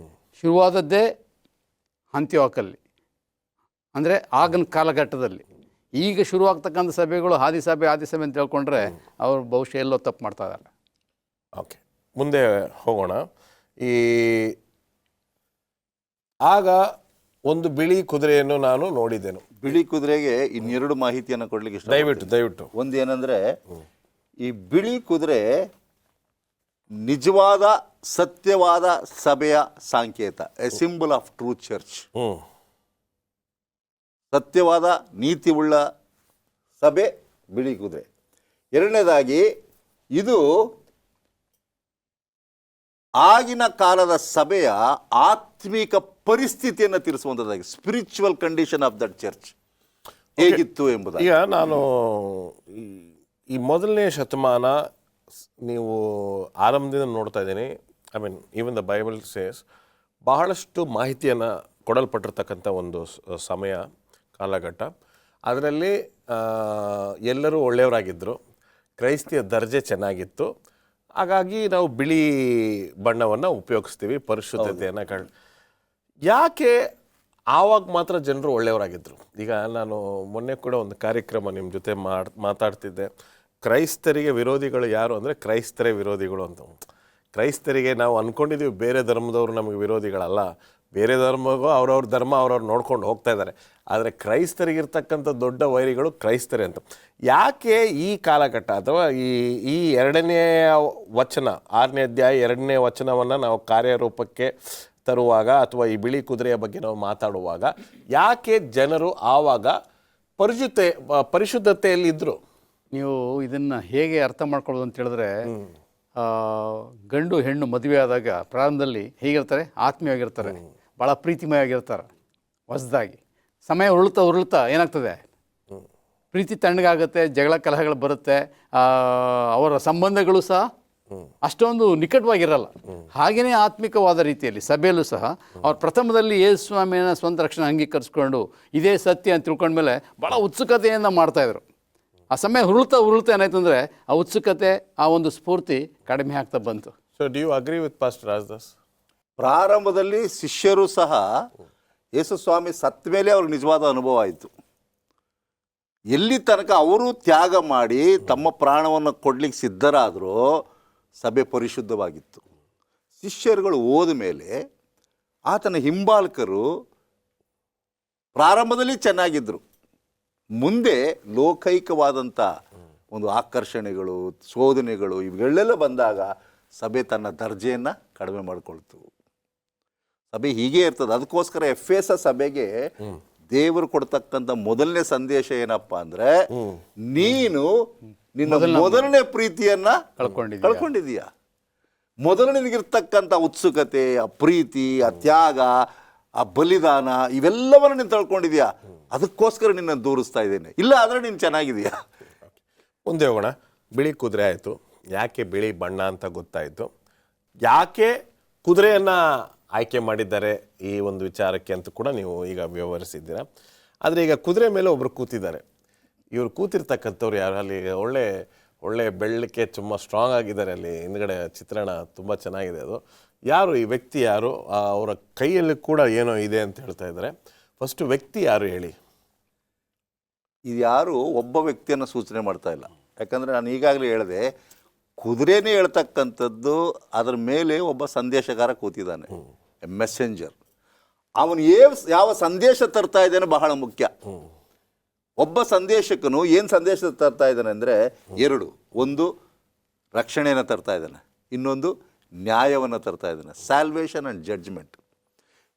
ಶುರುವಾದದ್ದೇ ಅಂತ್ಯೋಕಲ್ಲಿ, ಅಂದರೆ ಆಗಿನ ಕಾಲಘಟ್ಟದಲ್ಲಿ. ಈಗ ಶುರುವಾಗ್ತಕ್ಕಂಥ ಸಭೆಗಳು ಆದಿ ಸಭೆ ಅಂತ ಹೇಳ್ಕೊಂಡ್ರೆ ಅವರು ಬಹುಶಃ ಎಲ್ಲೋ ತಪ್ಪು ಮಾಡ್ತಾ ಇದ್ದಾರೆ. ಓಕೆ, ಮುಂದೆ ಹೋಗೋಣ. ಆಗ ಒಂದು ಬಿಳಿ ಕುದುರೆಯನ್ನು ನಾನು ನೋಡಿದೆನು. ಬಿಳಿ ಕುದುರೆಗೆ ಇನ್ನೆರಡು ಮಾಹಿತಿಯನ್ನು ಕೊಡ್ಲಿಕ್ಕೆ ಇಷ್ಟ. ದಯವಿಟ್ಟು. ಒಂದು ಏನಂದ್ರೆ, ಈ ಬಿಳಿ ಕುದುರೆ ನಿಜವಾದ ಸತ್ಯವಾದ ಸಭೆಯ ಸಂಕೇತ, A symbol of true church. ಸತ್ಯವಾದ ನೀತಿ ಉಳ್ಳ ಸಭೆ ಬಿಳಿ ಕುದುರೆ. ಎರಡನೇದಾಗಿ, ಇದು ಆಗಿನ ಕಾಲದ ಸಭೆಯ ಆತ್ಮಿಕ ಪರಿಸ್ಥಿತಿಯನ್ನು ತಿಳಿಸುವಂಥದ್ದಾಗಿ, spiritual condition of that church ಹೇಗಿತ್ತು ಎಂಬುದು. ಈಗ ನಾನು ಈ ಮೊದಲನೇ ಶತಮಾನ ನೀವು ಆರಂಭದಿಂದ ನೋಡ್ತಾ ಇದ್ದೀನಿ. I mean even the Bible says ಬಹಳಷ್ಟು ಮಾಹಿತಿಯನ್ನು ಕೊಡಲ್ಪಟ್ಟಿರ್ತಕ್ಕಂಥ ಒಂದು ಸಮಯ ಕಾಲಘಟ್ಟ. ಅದರಲ್ಲಿ ಎಲ್ಲರೂ ಒಳ್ಳೆಯವರಾಗಿದ್ದರು, ಕ್ರೈಸ್ತಿಯ ದರ್ಜೆ ಚೆನ್ನಾಗಿತ್ತು. ಹಾಗಾಗಿ ನಾವು ಬಿಳಿ ಬಣ್ಣವನ್ನು ಉಪಯೋಗಿಸ್ತೀವಿ, ಪರಿಶುದ್ಧತೆಯನ್ನು. ಯಾಕೆ ಆವಾಗ ಮಾತ್ರ ಜನರು ಒಳ್ಳೆಯವರಾಗಿದ್ದರು? ಈಗ ನಾನು ಮೊನ್ನೆ ಕೂಡ ಒಂದು ಕಾರ್ಯಕ್ರಮ ನಿಮ್ಮ ಜೊತೆ ಮಾತಾಡ್ತಿದ್ದೆ. ಕ್ರೈಸ್ತರಿಗೆ ವಿರೋಧಿಗಳು ಯಾರು ಅಂದರೆ ಕ್ರೈಸ್ತರೇ ವಿರೋಧಿಗಳು ಅಂತ. ಕ್ರೈಸ್ತರಿಗೆ ನಾವು ಅಂದ್ಕೊಂಡಿದ್ದೀವಿ ಬೇರೆ ಧರ್ಮದವರು ನಮಗೆ ವಿರೋಧಿಗಳಲ್ಲ, ಬೇರೆ ಧರ್ಮಗೂ ಅವ್ರವ್ರ ಧರ್ಮ ಅವ್ರವ್ರು ನೋಡ್ಕೊಂಡು ಹೋಗ್ತಾ ಇದ್ದಾರೆ. ಆದರೆ ಕ್ರೈಸ್ತರಿಗಿರ್ತಕ್ಕಂಥ ದೊಡ್ಡ ವೈರಿಗಳು ಕ್ರೈಸ್ತರೇ ಅಂತ. ಯಾಕೆ ಈ ಕಾಲಘಟ್ಟ ಅಥವಾ ಈ 2ನೇ ವಚನ 6ನೇ ಅಧ್ಯಾಯ 2ನೇ ವಚನವನ್ನು ನಾವು ಕಾರ್ಯರೂಪಕ್ಕೆ ತರುವಾಗ ಅಥವಾ ಈ ಬಿಳಿ ಕುದುರೆಯ ಬಗ್ಗೆ ನಾವು ಮಾತಾಡುವಾಗ ಯಾಕೆ ಜನರು ಆವಾಗ ಪರಿಶುದ್ಧತೆಯಲ್ಲಿದ್ದರು? ನೀವು ಇದನ್ನು ಹೇಗೆ ಅರ್ಥ ಮಾಡ್ಕೊಳ್ಳೋದು ಅಂತ ಹೇಳಿದ್ರೆ, ಗಂಡು ಹೆಣ್ಣು ಮದುವೆ ಆದಾಗ ಪ್ರಾರಂಭದಲ್ಲಿ ಹೇಗಿರ್ತಾರೆ? ಆತ್ಮೀಯವಾಗಿರ್ತಾರೆ, ಭಾಳ ಪ್ರೀತಿಮಯವಾಗಿರ್ತಾರೆ. ಹೊಸದಾಗಿ ಸಮಯ ಉರುಳ್ತಾ ಏನಾಗ್ತದೆ? ಪ್ರೀತಿ ತಣ್ಣಗಾಗುತ್ತೆ, ಜಗಳ ಕಲಹಗಳು ಬರುತ್ತೆ, ಅವರ ಸಂಬಂಧಗಳು ಸಹ ಅಷ್ಟೊಂದು ನಿಕಟವಾಗಿರಲ್ಲ. ಹಾಗೆಯೇ ಆತ್ಮಿಕವಾದ ರೀತಿಯಲ್ಲಿ ಸಭೆಯಲ್ಲೂ ಸಹ ಅವ್ರು ಪ್ರಥಮದಲ್ಲಿ ಯೇಸು ಸ್ವಾಮಿಯನ್ನು ಸ್ವಂತ ರಕ್ಷಣೆ ಅಂಗೀಕರಿಸ್ಕೊಂಡು ಇದೇ ಸತ್ಯ ಅಂತ ತಿಳ್ಕೊಂಡ್ಮೇಲೆ ಭಾಳ ಉತ್ಸುಕತೆಯಿಂದ ಮಾಡ್ತಾಯಿದ್ರು. ಆ ಸಮಯ ಉರುಳ್ತಾ ಏನಾಯ್ತು ಅಂದರೆ ಆ ಉತ್ಸುಕತೆ, ಆ ಒಂದು ಸ್ಫೂರ್ತಿ ಕಡಿಮೆ ಆಗ್ತಾ ಬಂತು. So do you agree with pastor Rajadas? ಪ್ರಾರಂಭದಲ್ಲಿ ಶಿಷ್ಯರು ಸಹ ಯೇಸು ಸ್ವಾಮಿ ಸತ್ತ ಮೇಲೆ ಅವ್ರಿಗೆ ನಿಜವಾದ ಅನುಭವ ಆಯಿತು. ಎಲ್ಲಿ ತನಕ ಅವರು ತ್ಯಾಗ ಮಾಡಿ ತಮ್ಮ ಪ್ರಾಣವನ್ನು ಕೊಡ್ಲಿಕ್ಕೆ ಸಿದ್ಧರಾದರೂ ಸಭೆ ಪರಿಶುದ್ಧವಾಗಿತ್ತು. ಶಿಷ್ಯರುಗಳು ಹೋದ ಮೇಲೆ ಆತನ ಹಿಂಬಾಲಕರು ಪ್ರಾರಂಭದಲ್ಲಿ ಚೆನ್ನಾಗಿದ್ದರು, ಮುಂದೆ ಲೋಕೈಕವಾದಂಥ ಒಂದು ಆಕರ್ಷಣೆಗಳು, ಶೋಧನೆಗಳು ಇವುಗಳೆಲ್ಲ ಬಂದಾಗ ಸಭೆ ತನ್ನ ದರ್ಜೆಯನ್ನು ಕಡಿಮೆ ಮಾಡಿಕೊಳ್ತು. ಸಭೆ ಹೀಗೆ ಇರ್ತದೆ. ಅದಕ್ಕೋಸ್ಕರ ಎಫೆಸ ಸಭೆಗೆ ದೇವರು ಕೊಡ್ತಕ್ಕಂಥ ಮೊದಲನೇ ಸಂದೇಶ ಏನಪ್ಪ ಅಂದರೆ, ನೀನು ನಿನ್ನ ಮೊದಲನೇ ಪ್ರೀತಿಯನ್ನ ಕಳ್ಕೊಂಡಿದೀಯ. ಮೊದಲು ನಿನಗಿರ್ತಕ್ಕಂಥ ಉತ್ಸುಕತೆ, ಆ ಪ್ರೀತಿ, ಆ ತ್ಯಾಗ, ಆ ಬಲಿದಾನ ಇವೆಲ್ಲವನ್ನು ನೀನು ತಳ್ಕೊಂಡಿದ್ಯಾ. ಅದಕ್ಕೋಸ್ಕರ ನಿನ್ನನ್ನು ದೂರಿಸ್ತಾ ಇದ್ದೇನೆ, ಇಲ್ಲ ಆದರೆ ನೀನು ಚೆನ್ನಾಗಿದೆಯಾ. ಮುಂದೆ ಹೋಗೋಣ. ಬಿಳಿ ಕುದುರೆ ಆಯಿತು. ಯಾಕೆ ಬಿಳಿ ಬಣ್ಣ ಅಂತ ಗೊತ್ತಾಯಿತು. ಯಾಕೆ ಕುದುರೆಯನ್ನು ಆಯ್ಕೆ ಮಾಡಿದ್ದಾರೆ ಈ ಒಂದು ವಿಚಾರಕ್ಕೆ ಅಂತ ಕೂಡ ನೀವು ಈಗ ವಿವರಿಸಿದ್ದೀರಾ. ಆದರೆ ಈಗ ಕುದುರೆ ಮೇಲೆ ಒಬ್ಬರು ಕೂತಿದ್ದಾರೆ. ಇವರು ಕೂತಿರ್ತಕ್ಕಂಥವ್ರು ಯಾರು? ಅಲ್ಲಿ ಒಳ್ಳೆ ಒಳ್ಳೆ ಬೆಳ್ಳಕ್ಕೆ ತುಂಬ ಸ್ಟ್ರಾಂಗ್ ಆಗಿದ್ದಾರೆ. ಅಲ್ಲಿ ಹಿಂದ್ಗಡೆ ಚಿತ್ರಣ ತುಂಬ ಚೆನ್ನಾಗಿದೆ. ಅದು ಯಾರು ಈ ವ್ಯಕ್ತಿ ಯಾರು, ಅವರ ಕೈಯಲ್ಲಿ ಕೂಡ ಏನೋ ಇದೆ ಅಂತ ಹೇಳ್ತಾ ಇದ್ದಾರೆ. ಫಸ್ಟ್ ವ್ಯಕ್ತಿ ಯಾರು ಹೇಳಿ. ಇದು ಯಾರು ಒಬ್ಬ ವ್ಯಕ್ತಿಯನ್ನು ಸೂಚನೆ ಮಾಡ್ತಾ ಇಲ್ಲ. ಯಾಕಂದರೆ ನಾನು ಈಗಾಗಲೇ ಹೇಳಿದೆ, ಕುದುರೆನೇ ಹೇಳ್ತಕ್ಕಂಥದ್ದು, ಅದರ ಮೇಲೆ ಒಬ್ಬ ಸಂದೇಶಗಾರ ಕೂತಿದ್ದಾನೆ, ಮೆಸೆಂಜರ್. ಅವನು ಯಾವ ಸಂದೇಶ ತರ್ತಾ ಇದ್ದಾನೆ ಬಹಳ ಮುಖ್ಯ. ಒಬ್ಬ ಸಂದೇಶಕನು ಏನು ಸಂದೇಶ ತರ್ತಾ ಇದ್ದಾನೆ ಅಂದರೆ ಎರಡು. ಒಂದು ರಕ್ಷಣೆಯನ್ನು ತರ್ತಾ ಇದ್ದಾನೆ, ಇನ್ನೊಂದು ನ್ಯಾಯವನ್ನು ತರ್ತಾ ಇದ್ದಾನೆ, ಸ್ಯಾಲ್ವೇಷನ್ ಆ್ಯಂಡ್ ಜಡ್ಜ್ಮೆಂಟ್.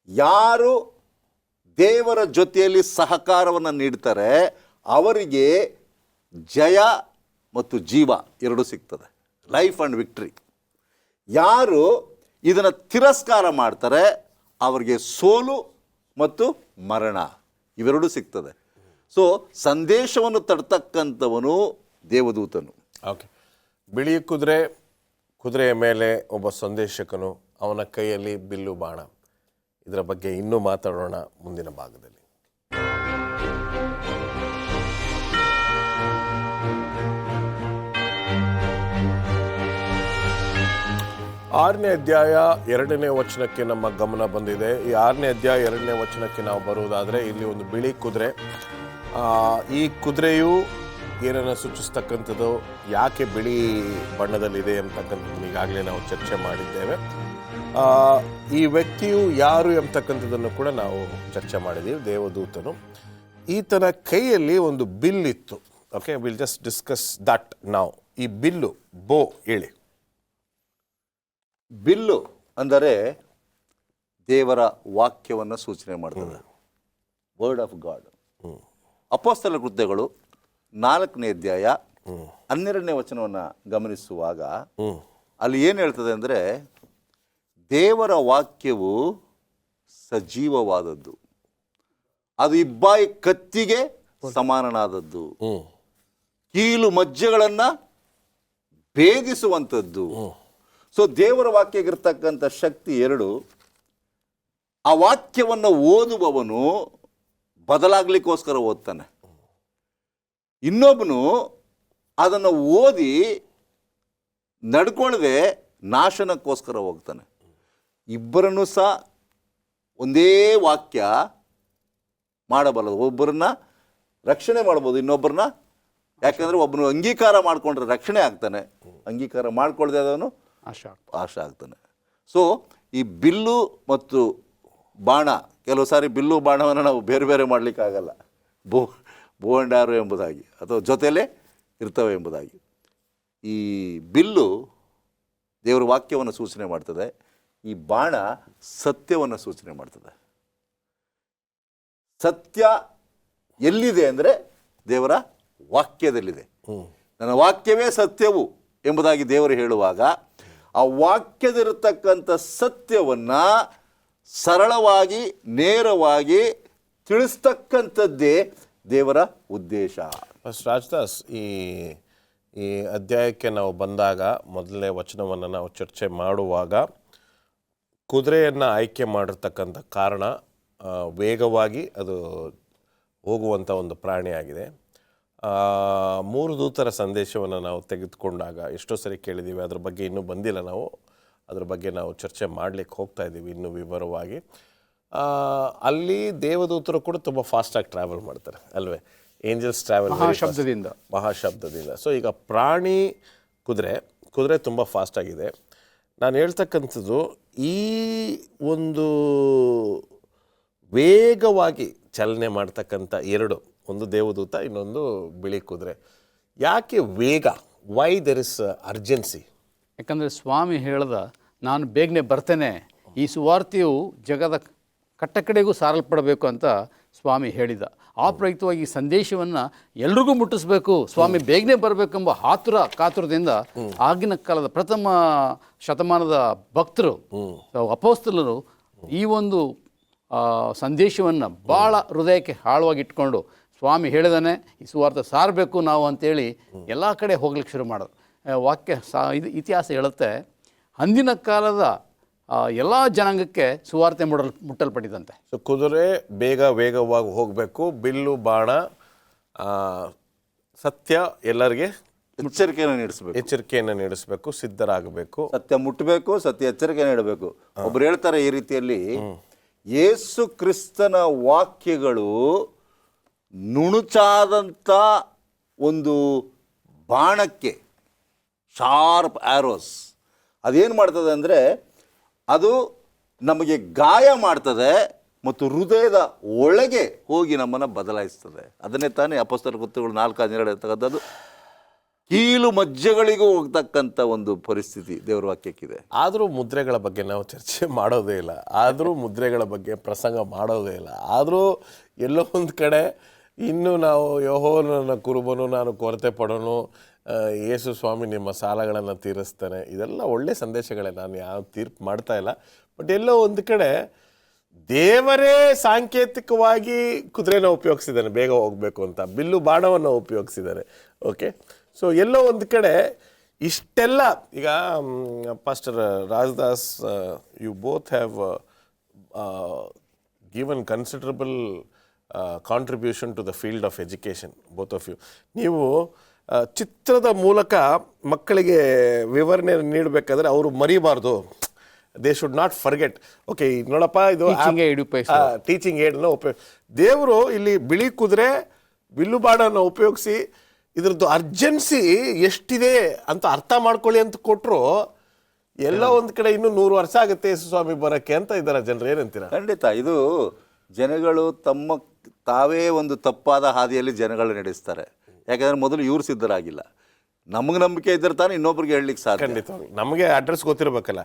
ಯಾರು ದೇವರ ಜೊತೆಯಲ್ಲಿ ಸಹಕಾರವನ್ನು ನೀಡ್ತಾರೆ ಅವರಿಗೆ ಜಯ ಮತ್ತು ಜೀವ ಎರಡೂ ಸಿಗ್ತದೆ, ಲೈಫ್ ಆ್ಯಂಡ್ ವಿಕ್ಟ್ರಿ. ಯಾರು ಇದನ್ನು ತಿರಸ್ಕಾರ ಮಾಡ್ತಾರೆ ಅವರಿಗೆ ಸೋಲು ಮತ್ತು ಮರಣ ಇವೆರಡೂ ಸಿಗ್ತದೆ. ಸೊ ಸಂದೇಶವನ್ನು ತರ್ತಕ್ಕಂಥವನು ದೇವದೂತನು. ಓಕೆ, ಬಿಳಿ ಕುದುರೆಯ ಮೇಲೆ ಒಬ್ಬ ಸಂದೇಶಕನು, ಅವನ ಕೈಯಲ್ಲಿ ಬಿಲ್ಲು ಬಾಣ. ಇದರ ಬಗ್ಗೆ ಇನ್ನೂ ಮಾತಾಡೋಣ ಮುಂದಿನ ಭಾಗದಲ್ಲಿ. 6ನೇ ಅಧ್ಯಾಯ 2ನೇ ವಚನಕ್ಕೆ ನಮ್ಮ ಗಮನ ಬಂದಿದೆ. ಈ 6ನೇ ಅಧ್ಯಾಯ 2ನೇ ವಚನಕ್ಕೆ ನಾವು ಬರುವುದಾದರೆ ಇಲ್ಲಿ ಒಂದು ಬಿಳಿ ಕುದುರೆ. ಈ ಕುದುರೆಯು ಏನನ್ನು ಸೂಚಿಸ್ತಕ್ಕಂಥದ್ದು, ಯಾಕೆ ಬಿಳಿ ಬಣ್ಣದಲ್ಲಿದೆ ಅಂತಕ್ಕಂಥದ್ದನ್ನು ಈಗಾಗಲೇ ನಾವು ಚರ್ಚೆ ಮಾಡಿದ್ದೇವೆ. ಈ ವ್ಯಕ್ತಿಯು ಯಾರು ಎಂಬತಕ್ಕಂಥದ್ದನ್ನು ಕೂಡ ನಾವು ಚರ್ಚೆ ಮಾಡಿದ್ದೀವಿ. ದೇವದೂತನು. ಈತನ ಕೈಯಲ್ಲಿ ಒಂದು ಬಿಲ್ ಇತ್ತು. Okay, will just discuss that ನಾವು. ಈ ಬಿಲ್ಲು ಬೋ ಹೇಳಿ. ಬಿಲ್ಲು ಅಂದರೆ ದೇವರ ವಾಕ್ಯವನ್ನು ಸೂಚನೆ ಮಾಡ್ತದೆ, ವರ್ಡ್ ಆಫ್ ಗಾಡ್. ಅಪೊಸ್ತಲ ಕೃತ್ಯಗಳು 4ನೇ ಅಧ್ಯಾಯ 12ನೇ ವಚನವನ್ನು ಗಮನಿಸುವಾಗ ಅಲ್ಲಿ ಏನು ಹೇಳ್ತದೆ ಅಂದರೆ, ದೇವರ ವಾಕ್ಯವು ಸಜೀವವಾದದ್ದು, ಅದು ಇಬ್ಬಾಯಿ ಕತ್ತಿಗೆ ಸಮಾನನಾದದ್ದು, ಕೀಲು ಮಜ್ಜೆಗಳನ್ನು ಭೇದಿಸುವಂಥದ್ದು. ಸೊ ದೇವರ ವಾಕ್ಯಗಿರ್ತಕ್ಕಂಥ ಶಕ್ತಿ ಎರಡು. ಆ ವಾಕ್ಯವನ್ನು ಓದುವವನು ಬದಲಾಗ್ಲಿಕ್ಕೋಸ್ಕರ ಓದ್ತಾನೆ, ಇನ್ನೊಬ್ಬನು ಅದನ್ನು ಓದಿ ನಡ್ಕೊಳ್ಳದೆ ನಾಶನಕ್ಕೋಸ್ಕರ ಹೋಗ್ತಾನೆ. ಇಬ್ಬರನ್ನು ಸಹ ಒಂದೇ ವಾಕ್ಯ ಮಾಡಬಲ್ಲದು. ಒಬ್ಬರನ್ನ ರಕ್ಷಣೆ ಮಾಡ್ಬೋದು, ಇನ್ನೊಬ್ಬರನ್ನ, ಯಾಕಂದರೆ ಒಬ್ಬನು ಅಂಗೀಕಾರ ಮಾಡಿಕೊಂಡ್ರೆ ರಕ್ಷಣೆ ಆಗ್ತಾನೆ, ಅಂಗೀಕಾರ ಮಾಡ್ಕೊಳ್ದೆ ಆದವನು ಆಶ ಆಗ್ತಾನೆ. ಸೊ ಈ ಬಿಲ್ಲು ಮತ್ತು ಬಾಣ, ಕೆಲವು ಸಾರಿ ಬಿಲ್ಲು ಬಾಣವನ್ನು ನಾವು ಬೇರೆ ಬೇರೆ ಮಾಡಲಿಕ್ಕಾಗಲ್ಲ, ಬೋ ಆ್ಯಂಡ್ ಆರೋ ಎಂಬುದಾಗಿ, ಅಥವಾ ಜೊತೆಯಲ್ಲೇ ಇರ್ತವೆ ಎಂಬುದಾಗಿ. ಈ ಬಿಲ್ಲು ದೇವರ ವಾಕ್ಯವನ್ನು ಸೂಚನೆ ಮಾಡ್ತದೆ, ಈ ಬಾಣ ಸತ್ಯವನ್ನು ಸೂಚನೆ ಮಾಡ್ತದೆ. ಸತ್ಯ ಎಲ್ಲಿದೆ ಅಂದರೆ ದೇವರ ವಾಕ್ಯದಲ್ಲಿದೆ. ನನ್ನ ವಾಕ್ಯವೇ ಸತ್ಯವು ಎಂಬುದಾಗಿ ದೇವರು ಹೇಳುವಾಗ, ಆ ವಾಕ್ಯದಿರತಕ್ಕಂಥ ಸತ್ಯವನ್ನು ಸರಳವಾಗಿ ನೇರವಾಗಿ ತಿಳಿಸ್ತಕ್ಕಂಥದ್ದೇ ದೇವರ ಉದ್ದೇಶ. ರಾಜದಾಸ್, ಈ ಅಧ್ಯಾಯಕ್ಕೆ ನಾವು ಬಂದಾಗ ಮೊದಲನೇ ವಚನವನ್ನು ನಾವು ಚರ್ಚೆ ಮಾಡುವಾಗ ಕುದುರೆಯನ್ನು ಆಯ್ಕೆ ಮಾಡಿರ್ತಕ್ಕಂಥ ಕಾರಣ ವೇಗವಾಗಿ ಅದು ಹೋಗುವಂಥ ಒಂದು ಪ್ರಾಣಿಯಾಗಿದೆ. 3 ದೂತರ ಸಂದೇಶವನ್ನು ನಾವು ತೆಗೆದುಕೊಂಡಾಗ ಎಷ್ಟೋ ಸರಿ ಕೇಳಿದ್ದೀವಿ, ಅದ್ರ ಬಗ್ಗೆ ಇನ್ನೂ ಬಂದಿಲ್ಲ. ನಾವು ಅದ್ರ ಬಗ್ಗೆ ನಾವು ಚರ್ಚೆ ಮಾಡಲಿಕ್ಕೆ ಹೋಗ್ತಾ ಇದ್ದೀವಿ ಇನ್ನೂ ವಿವರವಾಗಿ. ಅಲ್ಲಿ ದೇವದೂತರು ಕೂಡ ತುಂಬ ಫಾಸ್ಟಾಗಿ ಟ್ರಾವೆಲ್ ಮಾಡ್ತಾರೆ ಅಲ್ವೇ? Angels travel ಮಹಾಶಬ್ದದಿಂದ. ಸೊ ಈಗ ಪ್ರಾಣಿ ಕುದುರೆ ತುಂಬ ಫಾಸ್ಟಾಗಿದೆ. ನಾನು ಹೇಳ್ತಕ್ಕಂಥದ್ದು, ಈ ಒಂದು ವೇಗವಾಗಿ ಚಲನೆ ಮಾಡ್ತಕ್ಕಂಥ ಎರಡು, ಒಂದು ದೇವದೂತ, ಇನ್ನೊಂದು ಬಿಳಿ ಕುದುರೆ. ಯಾಕೆ ವೇಗ? Why there is urgency? ಯಾಕಂದರೆ ಸ್ವಾಮಿ ಹೇಳ್ದ, ನಾನು ಬೇಗನೆ ಬರ್ತೇನೆ, ಈ ಸುವಾರ್ತೆಯು ಜಗದ ಕಟ್ಟಕಡೆಗೂ ಸಾರಲ್ಪಡಬೇಕು ಅಂತ ಸ್ವಾಮಿ ಹೇಳಿದ. ಆ ಪ್ರಯುಕ್ತವಾಗಿ ಈ ಸಂದೇಶವನ್ನು ಎಲ್ರಿಗೂ ಮುಟ್ಟಿಸ್ಬೇಕು, ಸ್ವಾಮಿ ಬೇಗನೆ ಬರಬೇಕೆಂಬ ಕಾತುರದಿಂದ ಆಗಿನ ಕಾಲದ ಪ್ರಥಮ ಶತಮಾನದ ಭಕ್ತರು, ಅಪೊಸ್ತಲರು ಈ ಒಂದು ಸಂದೇಶವನ್ನು ಭಾಳ ಹೃದಯಕ್ಕೆ ಆಳವಾಗಿ ಇಟ್ಕೊಂಡು, ಸ್ವಾಮಿ ಹೇಳಿದಾನೆ ಈ ಸುವಾರ್ತೆ ಸಾರಬೇಕು ನಾವು ಅಂತೇಳಿ ಎಲ್ಲ ಕಡೆ ಹೋಗ್ಲಿಕ್ಕೆ ಶುರು ಮಾಡೋದು. ವಾಕ್ಯ ಇದು ಇತಿಹಾಸ ಹೇಳುತ್ತೆ, ಅಂದಿನ ಕಾಲದ ಎಲ್ಲ ಜನಾಂಗಕ್ಕೆ ಸುವಾರ್ತೆ ಮುಟ್ಟಲ್ಪಟ್ಟಿದಂತೆ. ಸೊ ಕುದುರೆ ವೇಗವಾಗಿ ಹೋಗಬೇಕು, ಬಿಲ್ಲು ಬಾಣ ಸತ್ಯ ಎಲ್ಲರಿಗೆ ಎಚ್ಚರಿಕೆಯನ್ನು ನೀಡಿಸಬೇಕು. ಎಚ್ಚರಿಕೆಯನ್ನು ನೀಡಿಸಬೇಕು, ಸಿದ್ಧರಾಗಬೇಕು. ಸತ್ಯ ಮುಟ್ಟಬೇಕು, ಸತ್ಯ ಎಚ್ಚರಿಕೆ ನೀಡಬೇಕು. ಒಬ್ರು ಹೇಳ್ತಾರೆ ಈ ರೀತಿಯಲ್ಲಿ, ಯೇಸು ಕ್ರಿಸ್ತನ ವಾಕ್ಯಗಳು ನುಣುಚಾದಂಥ ಒಂದು ಬಾಣಕ್ಕೆ, ಶಾರ್ಪ್ ಆರೋಸ್, ಅದೇನು ಮಾಡ್ತದೆ ಅಂದರೆ ಅದು ನಮಗೆ ಗಾಯ ಮಾಡ್ತದೆ ಮತ್ತು ಹೃದಯದ ಒಳಗೆ ಹೋಗಿ ನಮ್ಮನ್ನು ಬದಲಾಯಿಸ್ತದೆ. ಅದನ್ನೇ ತಾನೇ ಅಪೊಸ್ತಲರ ಕೃತ್ಯಗಳು 4:12 ಇರ್ತಕ್ಕಂಥದ್ದು. ಕೀಲು ಮಜ್ಜೆಗಳಿಗೂ ಹೋಗ್ತಕ್ಕಂಥ ಒಂದು ಪರಿಸ್ಥಿತಿ ದೇವರ ವಾಕ್ಯಕ್ಕಿದೆ. ಆದರೂ ಮುದ್ರೆಗಳ ಬಗ್ಗೆ ನಾವು ಚರ್ಚೆ ಮಾಡೋದೇ ಇಲ್ಲ, ಆದರೂ ಮುದ್ರೆಗಳ ಬಗ್ಗೆ ಪ್ರಸಂಗ ಮಾಡೋದೇ ಇಲ್ಲ. ಆದರೂ ಎಲ್ಲೋ ಒಂದು ಕಡೆ ಇನ್ನೂ ನಾವು ಯೆಹೋವನ ಕುರುಬನು, ನಾನು ಕೊರತೆ ಪಡೋನು, ಯೇಸು ಸ್ವಾಮಿ ನಿಮ್ಮ ಸಾಲಗಳನ್ನು ತೀರಿಸ್ತಾನೆ, ಇದೆಲ್ಲ ಒಳ್ಳೆ ಸಂದೇಶಗಳೇ, ನಾನು ಯಾವ ತೀರ್ಪು ಮಾಡ್ತಾ ಇಲ್ಲ. ಬಟ್ ಎಲ್ಲೋ ಒಂದು ಕಡೆ ದೇವರೇ ಸಾಂಕೇತಿಕವಾಗಿ ಕುದುರೆನ ಉಪಯೋಗಿಸಿದ್ದಾನೆ ಬೇಗ ಹೋಗಬೇಕು ಅಂತ, ಬಿಲ್ಲು ಬಾಣವನ್ನು ಉಪಯೋಗಿಸಿದ್ದಾನೆ. ಓಕೆ, ಸೊ ಎಲ್ಲೋ ಒಂದು ಕಡೆ ಇಷ್ಟೆಲ್ಲ ಈಗ pastor Rajadas, you both have given considerable contribution to the field of education, both of you. ನೀವು ಚಿತ್ರದ ಮೂಲಕ ಮಕ್ಕಳಿಗೆ ವಿವರಣೆ ನೀಡಬೇಕಾದ್ರೆ ಅವರು ಮರಿಬಾರ್ದು, they should not forget. Okay, ನೋಡಪ್ಪ ಇದು ಟೀಚಿಂಗ್ ಏಡ್ನ ದೇವರು ಇಲ್ಲಿ ಬಿಳಿ ಕುದುರೆ ಬಿಲ್ಲು ಬಾಣನ್ನು ಉಪಯೋಗಿಸಿ ಇದ್ರದ್ದು ಅರ್ಜೆನ್ಸಿ ಎಷ್ಟಿದೆ ಅಂತ ಅರ್ಥ ಮಾಡ್ಕೊಳ್ಳಿ ಅಂತ ಕೊಟ್ಟರು. ಎಲ್ಲ ಒಂದು ಕಡೆ ಇನ್ನೂ 100 ವರ್ಷ ಆಗುತ್ತೆ ಯೇಸು ಸ್ವಾಮಿ ಬರೋಕ್ಕೆ ಅಂತ ಇದ್ದಾರೆ ಜನರು. ಏನಂತೀರ? ಖಂಡಿತ ಇದು ಜನಗಳು ತಾವೇ ಒಂದು ತಪ್ಪಾದ ಹಾದಿಯಲ್ಲಿ ಜನಗಳು ನಡೆಸ್ತಾರೆ. ಯಾಕಂದ್ರೆ ಮೊದಲು ಇವ್ರು ಸಿದ್ಧರಾಗಿಲ್ಲ. ನಮಗೆ ನಂಬಿಕೆ ಇದ್ದರೆ ತಾನೇ ಇನ್ನೊಬ್ರಿಗೆ ಹೇಳಲಿಕ್ಕೆ ಸಾಧ್ಯ. ಖಂಡಿತವಾಗಿ ನಮಗೆ ಅಡ್ರೆಸ್ ಗೊತ್ತಿರಬೇಕಲ್ಲ,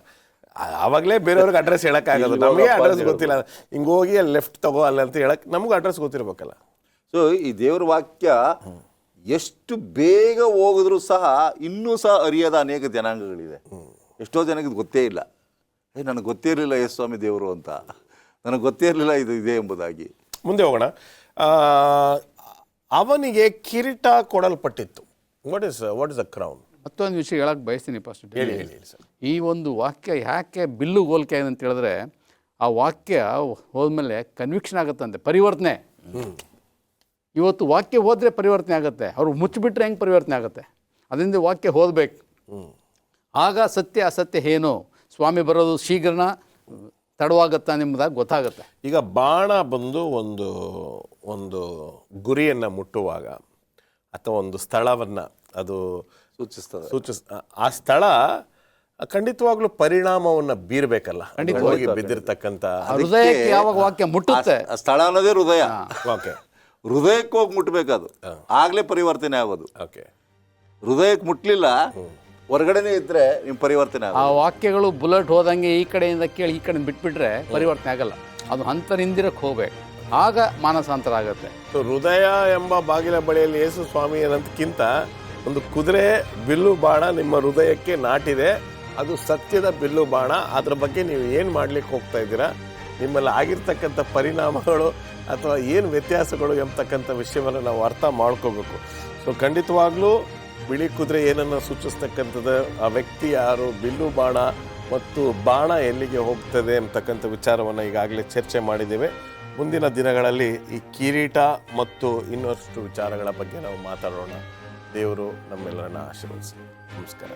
ಆವಾಗಲೇ ಬೇರೆಯವ್ರಿಗೆ ಅಡ್ರೆಸ್ ಹೇಳೋಕ್ಕಾಗೋದು. ನಮಗೆ ಅಡ್ರೆಸ್ ಗೊತ್ತಿಲ್ಲ, ಹಿಂಗೆ ಹೋಗಿ ಅಲ್ಲಿ ಲೆಫ್ಟ್ ತಗೋ ಅಲ್ಲ ಅಂತ ಹೇಳಕ್ಕೆ ನಮಗೂ ಅಡ್ರೆಸ್ ಗೊತ್ತಿರಬೇಕಲ್ಲ. ಸೊ ಈ ದೇವ್ರ ವಾಕ್ಯ ಎಷ್ಟು ಬೇಗ ಹೋಗಿದ್ರೂ ಸಹ ಇನ್ನೂ ಸಹ ಅರಿಯದ ಅನೇಕ ಜನಾಂಗಗಳಿದೆ. ಎಷ್ಟೋ ಜನಕ್ಕೆ ಗೊತ್ತೇ ಇಲ್ಲ, ನನಗೆ ಗೊತ್ತೇ ಇರಲಿಲ್ಲ ಯೇಸು ಸ್ವಾಮಿ ದೇವರು ಅಂತ, ನನಗೆ ಗೊತ್ತೇ ಇರಲಿಲ್ಲ ಇದು ಇದೆ ಎಂಬುದಾಗಿ. ಮುಂದೆ ಹೋಗೋಣ. ಅವನಿಗೆ ಕಿರೀಟ ಕೊಡಲ್ಪಟ್ಟಿತ್ತು. What is the crown? ಮತ್ತೊಂದು ವಿಷಯ ಹೇಳಕ್ಕೆ ಬಯಸ್ತೀನಿ ಫಸ್ಟ್. ಹೇಳಿ ಸರ್. ಈ ಒಂದು ವಾಕ್ಯ ಯಾಕೆ ಬಿಲ್ಲು ಹೋಲಿಕೆ ಅಂತ ಹೇಳಿದ್ರೆ, ಆ ವಾಕ್ಯ ಹೋದ್ಮೇಲೆ ಕನ್ವಿಕ್ಷನ್ ಆಗುತ್ತಂತೆ, ಪರಿವರ್ತನೆ. ಇವತ್ತು ವಾಕ್ಯ ಹೋದರೆ ಪರಿವರ್ತನೆ ಆಗುತ್ತೆ, ಅವರು ಮುಚ್ಚಿಬಿಟ್ರೆ ಹೆಂಗೆ ಪರಿವರ್ತನೆ ಆಗುತ್ತೆ? ಅದರಿಂದ ವಾಕ್ಯ ಓದಬೇಕು, ಆಗ ಸತ್ಯ ಅಸತ್ಯ ಏನು, ಸ್ವಾಮಿ ಬರೋದು ಶೀಘ್ರನ ತಡವಾಗತ್ತಾ ಎಂಬುದಾಗಿ ಗೊತ್ತಾಗುತ್ತೆ. ಈಗ ಬಾಣ ಬಂದು ಒಂದು ಗುರಿಯನ್ನು ಮುಟ್ಟುವಾಗ ಅಥವಾ ಒಂದು ಸ್ಥಳವನ್ನು ಅದು ಆ ಸ್ಥಳ ಖಂಡಿತವಾಗ್ಲೂ ಪರಿಣಾಮವನ್ನು ಬೀರಬೇಕಲ್ಲ, ಹೋಗಿ ಬಿದ್ದಿರ್ತಕ್ಕಂಥ ಹೃದಯಕ್ಕೆ ಯಾವಾಗ ವಾಕ್ಯ ಮುಟ್ಟುತ್ತೆ, ಸ್ಥಳ ಅನ್ನೋದೇ ಹೃದಯ. ಓಕೆ, ಹೃದಯಕ್ಕೆ ಹೋಗಿ ಮುಟ್ಟಬೇಕದು, ಆಗ್ಲೇ ಪರಿವರ್ತನೆ ಆಗೋದು. ಓಕೆ, ಹೃದಯಕ್ಕೆ ಮುಟ್ಲಿಲ್ಲ, ಹೊರಗಡೆನೇ ಇದ್ರೆ ನಿಮ್ ಪರಿವರ್ತನೆ ಆ ವಾಕ್ಯಗಳು ಬುಲೆಟ್ ಹೋದಂಗೆ ಈ ಕಡೆಯಿಂದ ಕೇಳಿ ಈ ಕಡೆ ಬಿಟ್ಬಿಟ್ರೆ ಪರಿವರ್ತನೆ ಆಗಲ್ಲ. ಅದು ಹಂತರಿಂದಿರಕ್ಕೆ ಹೋಗ್ಬೇಕು, ಆಗ ಮಾನಸಾಂತರ ಆಗುತ್ತೆ. ಹೃದಯ ಎಂಬ ಬಾಗಿಲ ಬಳಿಯಲ್ಲಿ ಯೇಸು ಸ್ವಾಮಿ ಅನ್ನೋದಕ್ಕಿಂತ ಒಂದು ಕುದುರೆ ಬಿಲ್ಲು ಬಾಣ ನಿಮ್ಮ ಹೃದಯಕ್ಕೆ ನಾಟಿದೆ, ಅದು ಸತ್ಯದ ಬಿಲ್ಲು ಬಾಣ. ಅದ್ರ ಬಗ್ಗೆ ನೀವು ಏನು ಮಾಡ್ಲಿಕ್ಕೆ ಹೋಗ್ತಾ ಇದ್ದೀರಾ, ನಿಮ್ಮಲ್ಲಿ ಆಗಿರ್ತಕ್ಕಂಥ ಪರಿಣಾಮಗಳು ಅಥವಾ ಏನು ವ್ಯತ್ಯಾಸಗಳು ಎಂಬತಕ್ಕಂಥ ವಿಷಯವನ್ನು ನಾವು ಅರ್ಥ ಮಾಡ್ಕೋಬೇಕು. ಸೊ ಖಂಡಿತವಾಗ್ಲೂ ಬಿಳಿ ಕುದುರೆ ಏನನ್ನು ಸೂಚಿಸ್ತಕ್ಕಂಥದ್ದು, ಆ ವ್ಯಕ್ತಿ ಯಾರು, ಬಿಲ್ಲು ಬಾಣ ಮತ್ತು ಬಾಣ ಎಲ್ಲಿಗೆ ಹೋಗ್ತದೆ ಅಂತಕ್ಕಂಥ ವಿಚಾರವನ್ನು ಈಗಾಗಲೇ ಚರ್ಚೆ ಮಾಡಿದ್ದೇವೆ. ಮುಂದಿನ ದಿನಗಳಲ್ಲಿ ಈ ಕಿರೀಟ ಮತ್ತು ಇನ್ನಷ್ಟು ವಿಚಾರಗಳ ಬಗ್ಗೆ ನಾವು ಮಾತಾಡೋಣ. ದೇವರು ನಮ್ಮೆಲ್ಲರನ್ನ ಆಶೀರ್ವದಿಸಲಿ. ನಮಸ್ಕಾರ.